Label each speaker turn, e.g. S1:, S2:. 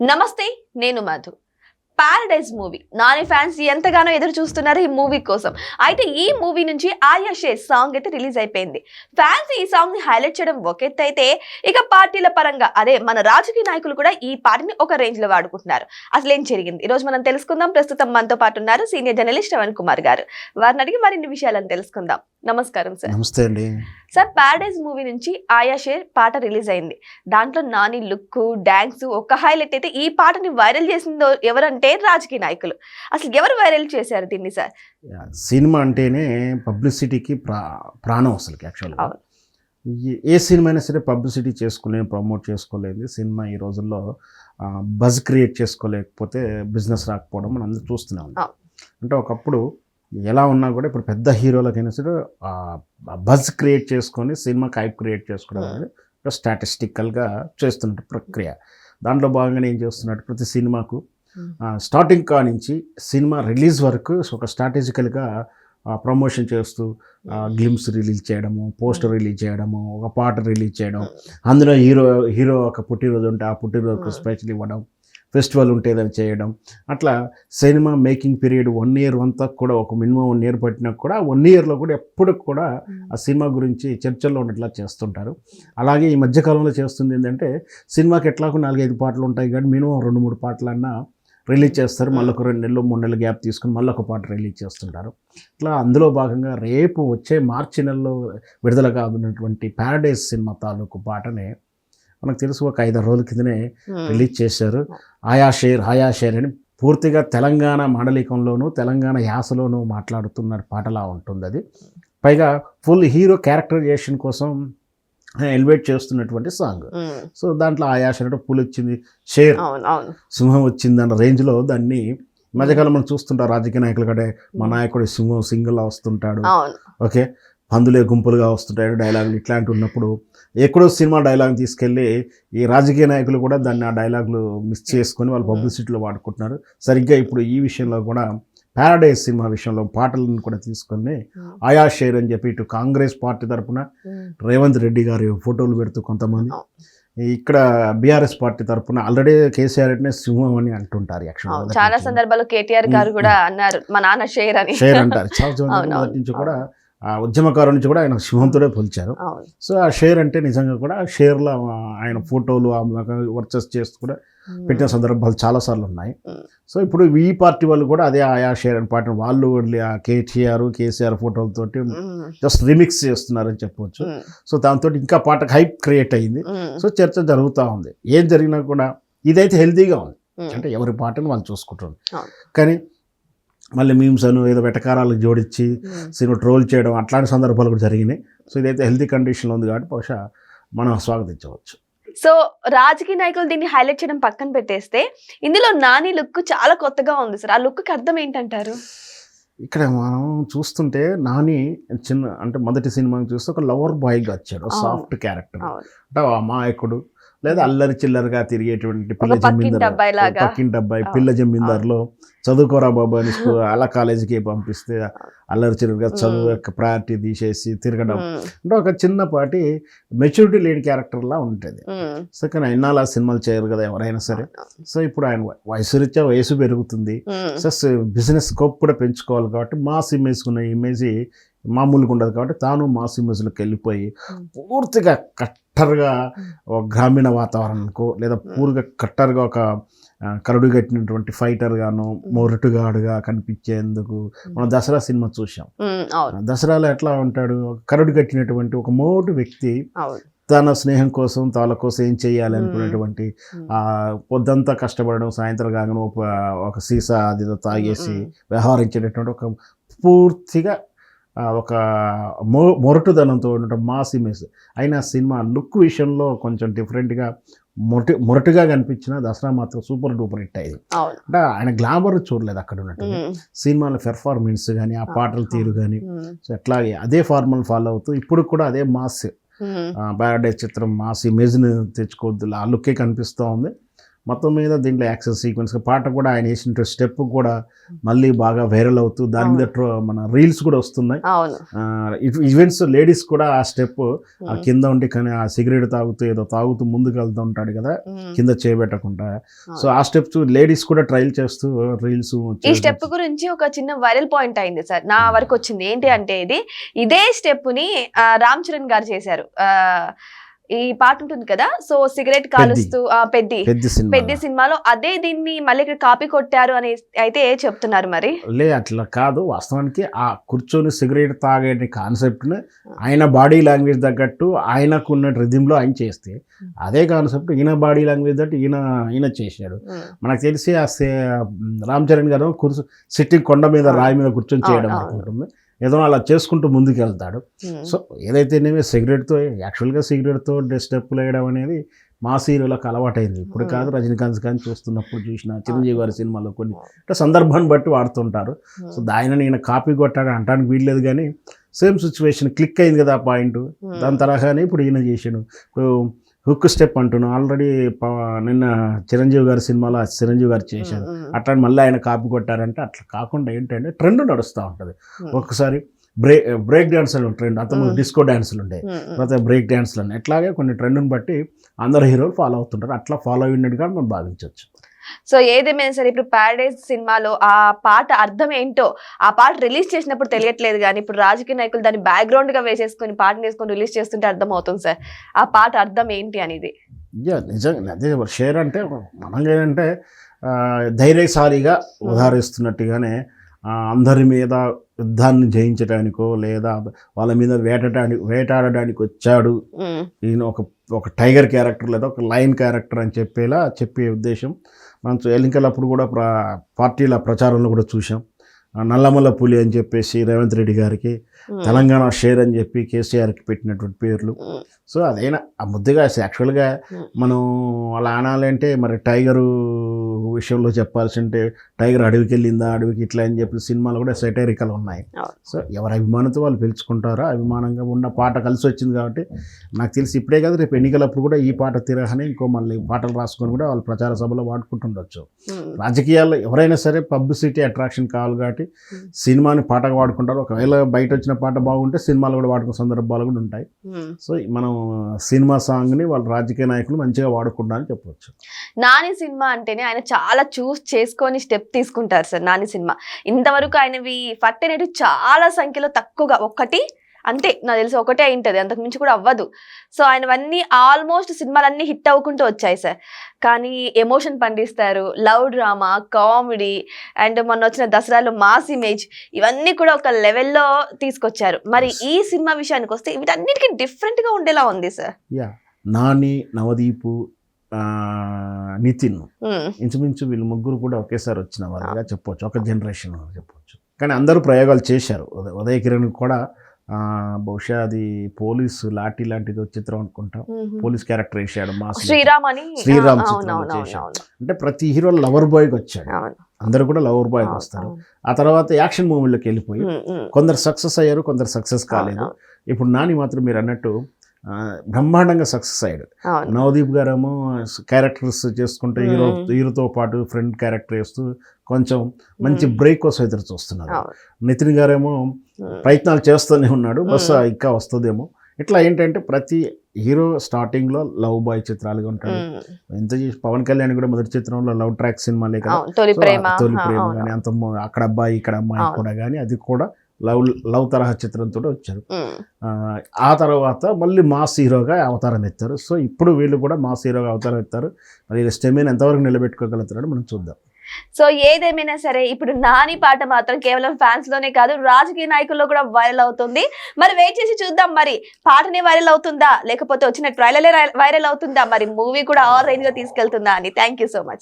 S1: నమస్తే నేను Madhu. Paradise movie Nani fans ఎంతగానో ఎదురు చూస్తున్నారు ఈ మూవీ కోసం. అయితే ఈ మూవీ నుంచి ఆయా షేర్ సాంగ్ అయితే రిలీజ్ అయిపోయింది. ఫ్యాన్స్ ఈ సాంగ్ ని హైలైట్ చేయడం ఒక ఎత్తు అయితే, ఇక పార్టీల పరంగా అదే మన రాజకీయ నాయకులు కూడా ఈ పాటని ఒక రేంజ్ లో వాడుకుంటున్నారు. అసలు ఏం జరిగింది ఈ రోజు మనం తెలుసుకుందాం. ప్రస్తుతం మనతో పాటు ఉన్నారు సీనియర్ జర్నలిస్ట్ శ్రవణ్ కుమార్ గారు. వారిని అడిగి మరిన్ని విషయాలను తెలుసుకుందాం. నమస్కారం సార్.
S2: నమస్తే అండి
S1: సార్, పారడైజ్ మూవీ నుంచి ఆయా షేర్ పాట రిలీజ్ అయింది. దాంట్లో నాని లుక్, డాన్స్ ఒక హైలైట్ అయితే. ఈ పాటని వైరల్ చేసిందో ఎవరంటే రాజకీయ నాయకులు. అసలు ఎవరు వైరల్ చేశారు దీన్ని సార్?
S2: సినిమా అంటేనే పబ్లిసిటీకి ప్రాణం అసలు. యాక్చువల్గా ఏ సినిమా అయినా సరే పబ్లిసిటీ చేసుకోలేని, ప్రమోట్ చేసుకోలేదు సినిమా ఈ రోజుల్లో. బజ్ క్రియేట్ చేసుకోలేకపోతే బిజినెస్ రాకపోవడం మనం అందరూ చూస్తూనే ఉన్నాం. అంటే ఒకప్పుడు ఎలా ఉన్నా కూడా ఇప్పుడు పెద్ద హీరోలకైనా సరే బజ్ క్రియేట్ చేసుకొని సినిమాకి హైప్ క్రియేట్ చేసుకోవడం అనేది స్టాటిస్టికల్గా చేస్తున్నట్టు ప్రక్రియ. దాంట్లో భాగంగానే ఏం చేస్తున్నట్టు ప్రతి సినిమాకు స్టార్టింగ్ కా నుంచి సినిమా రిలీజ్ వరకు ఒక స్ట్రాటజికల్గా ప్రమోషన్ చేస్తూ గ్లిమ్స్ రిలీజ్ చేయడము, పోస్టర్ రిలీజ్ చేయడము, ఒక పాట రిలీజ్ చేయడం, అందులో హీరో ఒక పుట్టినరోజు ఉంటే ఆ పుట్టినరోజుకు స్పెషల్ ఇవ్వడం, ఫెస్టివల్ ఉంటే ఏదైనా చేయడం. అట్లా సినిమా మేకింగ్ పీరియడ్ 1 ఇయర్ అంతా కూడా, ఒక మినిమం 1 ఇయర్ పట్టినా కూడా 1 ఇయర్లో కూడా ఎప్పుడు కూడా ఆ సినిమా గురించి చర్చల్లో ఉన్నట్లా చేస్తుంటారు. అలాగే ఈ మధ్యకాలంలో చేస్తుంది ఏంటంటే, సినిమాకి ఎట్లాగో 4-5 పాటలు ఉంటాయి కానీ మినిమం 2-3 పాటలన్నా రిలీజ్ చేస్తారు. మళ్ళీ ఒక 2 నెలలు 3 నెలలు గ్యాప్ తీసుకుని మళ్ళీ ఒక పాట రిలీజ్ చేస్తుంటారు. ఇట్లా అందులో భాగంగా రేపు వచ్చే మార్చి నెలలో విడుదల కాబడినటువంటి పారడైజ్ సినిమా తాలూకు పాటనే మనకు తెలుసు ఒక 5-6 రోజుల కిందనే రిలీజ్ చేశారు. ఆయా షేర్ అని పూర్తిగా తెలంగాణ మాండలికంలోనూ తెలంగాణ యాసలోనూ మాట్లాడుతున్న పాటలా ఉంటుంది అది. పైగా ఫుల్ హీరో క్యారెక్టరైజేషన్ కోసం ఎలివేట్ చేస్తున్నటువంటి సాంగ్. సో దాంట్లో ఆయా షేర్ అంటే పులి వచ్చింది, షేర్ సింహం వచ్చింది అన్న రేంజ్లో దాన్ని మధ్యకాలం మనం చూస్తుంటారు. రాజకీయ నాయకులు కంటే మా నాయకుడు సింహం సింగిల్గా వస్తుంటాడు, ఓకే, పందులే గుంపులుగా వస్తుంటాడు డైలాగులు. ఇట్లాంటి ఉన్నప్పుడు ఎక్కడో సినిమా డైలాగ్ తీసుకెళ్ళి ఈ రాజకీయ నాయకులు కూడా దాన్ని ఆ డైలాగులు మిస్ చేసుకొని వాళ్ళు పబ్లిసిటీలో వాడుకుంటున్నారు. సరిగ్గా ఇప్పుడు ఈ విషయంలో కూడా పారడైజ్ సినిమా విషయంలో పాటలను కూడా తీసుకొని ఆయా షేర్ అని చెప్పి ఇటు కాంగ్రెస్ పార్టీ తరఫున రేవంత్ రెడ్డి గారి ఫోటోలు పెడుతూ కొంతమంది, ఇక్కడ బీఆర్ఎస్ పార్టీ తరఫున ఆల్రెడీ కేసీఆర్ అంటే సింహం అని అంటుంటారు. యాక్చువల్గా
S1: చాలా సందర్భాల్లో కేటీఆర్ గారు కూడా అన్నారు మా నాన్న షేర్ అని.
S2: షేర్ అంటారు. చాలా నుంచి కూడా ఆ ఉద్యమకారు నుంచి కూడా ఆయన సింహంతోనే పోల్చారు. సో ఆ షేర్ అంటే నిజంగా కూడా షేర్లో ఆయన ఫోటోలు వర్చస్ చేస్తూ కూడా పెట్టిన సందర్భాలు చాలాసార్లు ఉన్నాయి. సో ఇప్పుడు ఈ పార్టీ వాళ్ళు కూడా అదే ఆయా షేర్ అని పాట వాళ్ళు కేసీఆర్ ఫోటోలతోటి జస్ట్ రిమిక్స్ చేస్తున్నారని చెప్పవచ్చు. సో దాంతో ఇంకా పాటకు హైప్ క్రియేట్ అయ్యింది. సో చర్చ జరుగుతూ ఉంది. ఏం జరిగినా కూడా ఇదైతే హెల్తీగా ఉంది. అంటే ఎవరి పాటను వాళ్ళు చూసుకుంటారు. కానీ మళ్ళీ మీమ్స్ అను ఏదో వెటకారాలకు జోడించి సినిమా ట్రోల్ చేయడం అట్లాంటి సందర్భాలు కూడా జరిగినాయి. సో ఇదైతే హెల్తీ కండిషన్లో ఉంది కాబట్టి బహుశా మనం స్వాగతించవచ్చు.
S1: సో రాజకీయ నాయకులు దీన్ని హైలైట్ చేయడం పక్కన పెట్టేస్తే, ఇందులో నాని లుక్ చాలా కొత్తగా ఉంది సార్. ఆ లుక్కి అర్థం ఏంటంటారు?
S2: ఇక్కడ మనం చూస్తుంటే నాని అంటే మొదటి సినిమాని చూస్తే ఒక లవర్ బాయ్గా వచ్చాడు, సాఫ్ట్ క్యారెక్టర్. అంటే అమాయకుడు లేదా అల్లరి చిల్లరగా తిరిగేటువంటి పక్కింటి అబ్బాయి, పిల్ల జమీందార్లో చదువుకోరా బాబు అని అలా కాలేజీకి పంపిస్తే అల్లరి చిల్లరగా చదువు యొక్క ప్రయారిటీ తీసేసి తిరగడం. అంటే ఒక చిన్నపాటి మెచ్యూరిటీ లేని క్యారెక్టర్లా ఉంటుంది. సో కానీ ఇన్నాళ్ళు ఆ సినిమాలు చేయరు కదా ఎవరైనా సరే. సో ఇప్పుడు ఆయన వయసు పెరుగుతుంది. సో బిజినెస్ స్కోప్ కూడా పెంచుకోవాలి కాబట్టి మాస్ ఇమేజ్ ఉన్న ఇమేజ్ మామూలుగా ఉండదు కాబట్టి తాను మాస్ ఇమేజ్లోకి వెళ్ళిపోయి పూర్తిగా కట్టర్గా ఒక గ్రామీణ వాతావరణంకు లేదా పూర్తిగా కట్టర్గా ఒక కరుడు కట్టినటువంటి ఫైటర్గాను మొరటుగాడుగా కనిపించేందుకు మనం దసరా సినిమా చూసాం. దసరాలో ఎట్లా ఉంటాడు, కరుడు కట్టినటువంటి ఒక మోటు వ్యక్తి తన స్నేహం కోసం తాళ్ళ కోసం ఏం చేయాలి అనుకునేటువంటి పొద్దంతా కష్టపడడం, సాయంత్రం కాగానే ఒక సీసా అది తాగేసి వ్యవహరించేటటువంటి ఒక పూర్తిగా ఒక మొరటుదనంతో ఉండటం మాస్ ఇమేజ్ అయినా సినిమా లుక్ విషయంలో కొంచెం డిఫరెంట్గా మొరటుగా కనిపించిన దసరా మాత్రం సూపర్ డూపర్ హిట్ అయ్యింది. అంటే ఆయన గ్లామర్ చూడలేదు అక్కడ ఉన్నట్టు. సినిమాలో పెర్ఫార్మెన్స్ కానీ ఆ పాటల తీరు కానీ సో అట్లాగే అదే ఫార్ములా ఫాలో అవుతూ ఇప్పుడు కూడా అదే మాస్ పారడైజ్ చిత్రం మాస్ ఇమేజ్ని తెచ్చుకోవద్దు ఆ లుక్కే కనిపిస్తూ ఉంది. మొత్తం మీద దీంట్లో యాక్షన్ సీక్వెన్స్ పాట కూడా ఆయన వేసిన స్టెప్ కూడా మళ్ళీ బాగా వైరల్ అవుతూ దాని మీద మన రీల్స్ కూడా వస్తున్నాయి.
S1: అవును.
S2: ఈవెంట్స్ లేడీస్ కూడా ఆ స్టెప్ ఆ కింద ఉండి కానీ ఆ సిగరెట్ తాగుతూ ముందుకు వెళ్తూ ఉంటాడు కదా కింద చేయబెట్టకుండా. సో ఆ స్టెప్స్ లేడీస్ కూడా ట్రైల్ చేస్తూ రీల్స్.
S1: ఈ స్టెప్ గురించి ఒక చిన్న వైరల్ పాయింట్ అయింది సార్ నా వరకు వచ్చింది. ఏంటి అంటే ఇదే స్టెప్ ని రామ్ చరణ్ గారు చేశారు. ఈ పాట ఉంటుంది కదా, సో సిగరెట్ కాలుస్తూ పెద్ద సినిమాలో అదే దీన్ని మళ్ళీ ఇక్కడ కాపీ కొట్టారు అని అయితే చెప్తున్నారు. మరి
S2: అట్లా కాదు, వాస్తవానికి ఆ కూర్చొని సిగరెట్ తాగే కాన్సెప్ట్ ని ఆయన బాడీ లాంగ్వేజ్ తగ్గట్టు ఆయనకున్న రిథింలో ఆయన చేస్తే అదే కాన్సెప్ట్ ఈయన బాడీ లాంగ్వేజ్ తగ్గట్టు ఈయన చేశాడు. మనకు తెలిసి ఆ రామ్ చరణ్ గారు సిట్టింగ్ కొండ మీద రాయి మీద కూర్చొని చేయడం అనుకుంటుంది, ఏదో అలా చేసుకుంటూ ముందుకు వెళ్తాడు. సో ఏదైతేనేమి యాక్చువల్గా సిగరెట్తో స్టెప్పులు వేయడం అనేది మా హీరోలకు అలవాటైంది. ఇప్పుడు కాదు, రజనీకాంత్ కానీ చూసిన చిరంజీవి గారి సినిమాలో కొన్ని సందర్భాన్ని బట్టి వాడుతుంటారు. సో దానిని నేను కాపీ కొట్టాడు అంటానికి వీల్లేదు, కానీ సేమ్ సిచ్యువేషన్ క్లిక్ అయింది కదా ఆ పాయింట్, దాని తరహానే ఇప్పుడు ఈయన చేసాడు. ఇప్పుడు హుక్ స్టెప్ అంటున్నాను, ఆల్రెడీ నిన్న చిరంజీవి గారి సినిమాలో చిరంజీవి గారు చేశారు, అట్లా మళ్ళీ ఆయన కాపీ కొట్టారంటే అట్లా కాకుండా ఏంటంటే ట్రెండ్ నడుస్తూ ఉంటుంది. ఒక్కసారి బ్రేక్ డాన్సులు ట్రెండ్, అంతకుముందు డిస్కో డాన్సులు ఉండే, తర్వాత బ్రేక్ డాన్సులు ఉన్నాయి. ఇట్లాగే కొన్ని ట్రెండ్ని బట్టి అందరు హీరోలు ఫాలో అవుతుంటారు, అట్లా ఫాలో అయినట్టుగా మనం భావించవచ్చు.
S1: సో ఏదేమైనా సరే ఇప్పుడు ప్యారడైజ్ సినిమాలో ఆ పాట అర్థం ఏంటో ఆ పాట రిలీజ్ చేసినప్పుడు తెలియట్లేదు, కానీ ఇప్పుడు రాజకీయ నాయకులు దాన్ని బ్యాక్గ్రౌండ్ గా వేసేసుకొని పాటను వేసుకొని రిలీజ్ చేస్తుంటే అర్థం అవుతుంది సార్ ఆ పాట అర్థం ఏంటి అనేది.
S2: నిజంగా అదే షేర్ అంటే మనం ఏంటంటే ధైర్యశాలిగా ఉదాహరిస్తున్నట్టుగానే అందరి మీద యుద్ధాన్ని జయించడానికో లేదా వాళ్ళ మీద వేటాడడానికి వచ్చాడు ఈయన ఒక టైగర్ క్యారెక్టర్ లేదా ఒక లయన్ క్యారెక్టర్ అని చెప్పే ఉద్దేశం. మనం ఎన్నికలప్పుడు కూడా పార్టీల ప్రచారంలో కూడా చూసాం. నల్లమల్ల పులి అని చెప్పేసి రేవంత్ రెడ్డి గారికి, తెలంగాణ షేర్ అని చెప్పి కేసీఆర్కి పెట్టినటువంటి పేర్లు. సో అదైనా ఆ ముద్దుగా యాక్చువల్గా మనం అలా అనాలంటే మరి టైగరు విషయంలో చెప్పాల్సి ఉంటే టైగర్ అడవికి వెళ్ళిందా, అడవికి ఇట్లా అని చెప్పి సినిమాలు కూడా సెటైరికల్ ఉన్నాయి. సో ఎవరి అభిమానంతో వాళ్ళు పిలుచుకుంటారో, అభిమానంగా ఉన్న పాట కలిసి వచ్చింది కాబట్టి నాకు తెలిసి ఇప్పుడే కాదు రేపు ఎన్నికలప్పుడు కూడా ఈ పాట తిరగని ఇంకో మళ్ళీ పాటలు రాసుకొని కూడా వాళ్ళు ప్రచార సభలో వాడుకుంటుండొచ్చు. రాజకీయాల్లో ఎవరైనా సరే పబ్లిసిటీ అట్రాక్షన్ కావాలి కాబట్టి సినిమాని పాటగా వాడుకుంటారు. ఒకవేళ బయట వచ్చిన పాట బాగుంటే సినిమాలు కూడా వాడుకునే సందర్భాలు కూడా ఉంటాయి. సో మనం సినిమా సాంగ్ని వాళ్ళ రాజకీయ నాయకులు మంచిగా వాడుకుంటారని చెప్పవచ్చు.
S1: నాని సినిమా అంటేనే ఆయన చాలా చూస్ చేసుకొని స్టెప్ తీసుకుంటారు సార్. నాని సినిమా ఇంతవరకు ఆయనవి ఫట్ అనేవి చాలా సంఖ్యలో తక్కువగా ఒకటి అంటే నాకు తెలిసి ఒకటే అయింటది, అంతకు మించి కూడా అవ్వదు. సో ఆయనవన్నీ ఆల్మోస్ట్ సినిమాలన్నీ హిట్ అవ్వకుంటూ వచ్చాయి సార్. కానీ ఎమోషన్ పండిస్తారు, లవ్ డ్రామా, కామెడీ అండ్ మొన్న వచ్చిన దసరాలో మాస్ ఇమేజ్ ఇవన్నీ కూడా ఒక లెవెల్లో తీసుకొచ్చారు. మరి ఈ సినిమా విషయానికి వస్తే వీటన్నిటికీ డిఫరెంట్గా ఉండేలా ఉంది సార్.
S2: నాని, నవదీపు, నితిన్ ఇంచుమించు వీళ్ళు ముగ్గురు కూడా ఒకేసారి వచ్చిన వాళ్ళగా చెప్పవచ్చు, ఒక జనరేషన్ చెప్పవచ్చు. కానీ అందరూ ప్రయోగాలు చేశారు. ఉదయ్ కిరణ్ కూడా బహుశా అది పోలీసు లాఠీ లాంటిది చిత్రం అనుకుంటాం, పోలీస్ క్యారెక్టర్ వేసాడు. శ్రీరామ్ చిత్రం చేశాడు. అంటే ప్రతి హీరో లవర్ బాయ్కి వచ్చాడు, అందరూ కూడా లవర్ బాయ్కి వస్తారు. ఆ తర్వాత యాక్షన్ మూవీలోకి వెళ్ళిపోయి కొందరు సక్సెస్ అయ్యారు, కొందరు సక్సెస్ కాలేదు. ఇప్పుడు నాని మాత్రం మీరు అన్నట్టు బ్రహ్మాండంగా సక్సెస్ అయ్యాడు. నవదీప్ గారేమో క్యారెక్టర్స్ చేసుకుంటూ హీరోతో పాటు ఫ్రెండ్ క్యారెక్టర్ వేస్తూ కొంచెం మంచి బ్రేక్ కోసం ఎదురు చూస్తున్నారు. నితిన్ గారేమో ప్రయత్నాలు చేస్తూనే ఉన్నాడు, బస్ ఇంకా వస్తుందేమో. ఇట్లా ఏంటంటే ప్రతి హీరో స్టార్టింగ్లో లవ్ బాయ్ చిత్రాలుగా ఉంటాడు. ఎంత చేసి పవన్ కళ్యాణ్ కూడా మొదటి చిత్రంలో లవ్ ట్రాక్ సినిమాలే కదా, తొలి ప్రేమ కానీ అంత అక్కడ అబ్బాయి ఇక్కడ అమ్మాయి కూడా కానీ అది కూడా లవ్ తరహా చిత్రంతో వచ్చారు. ఆ తర్వాత మళ్ళీ మాస్ హీరోగా అవతారం ఎత్తారు. సో ఇప్పుడు వీళ్ళు కూడా మాస్ హీరోగా అవతారం ఎత్తారు. మరి స్టెమిన్ ఎంతవరకు నిలబెట్టుకోగలుగుతారో మనం చూద్దాం.
S1: సో ఏదేమైనా సరే ఇప్పుడు నాని పాట మాత్రం కేవలం ఫ్యాన్స్ లోనే కాదు రాజకీయ నాయకుల్లో కూడా వైరల్ అవుతుంది. మరి వెయిట్ చేసి చూద్దాం, మరి పాటనే వైరల్ అవుతుందా లేకపోతే వచ్చిన ట్రైలర్ వైరల్ అవుతుందా, మరి మూవీ కూడా ఆల్ రేంజ్ గా తీసుకెళ్తుందా అని. Thank you so much.